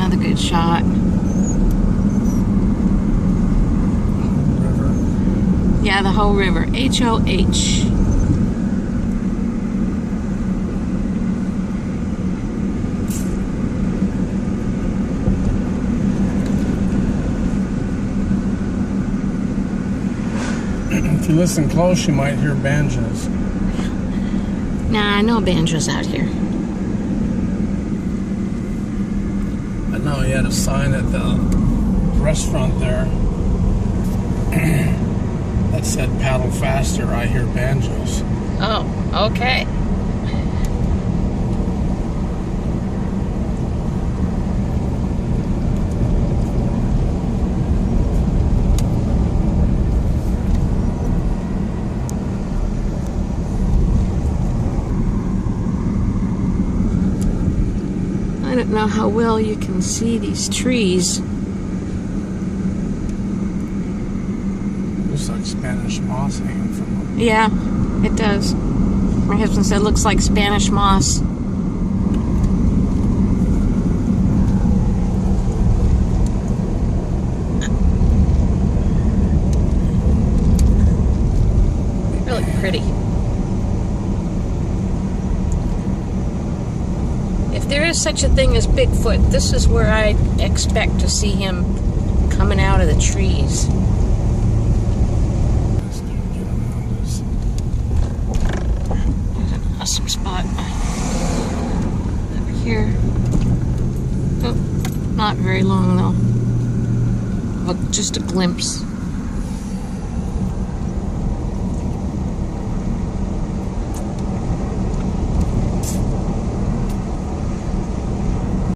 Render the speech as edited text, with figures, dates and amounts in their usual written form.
another good shot. River. Yeah, the whole river. H-O-H. If you listen close, you might hear banjos. Nah, no banjos out here. I know he had a sign at the restaurant there that said paddle faster, I hear banjos. Oh, okay. I don't know how well you can see these trees. Looks like Spanish moss hanging from them. Yeah, it does. My husband said it looks like Spanish moss. Really pretty. If there is such a thing as Bigfoot, this is where I expect to see him coming out of the trees. There's an awesome spot over here. Oh, not very long though. Look, just a glimpse.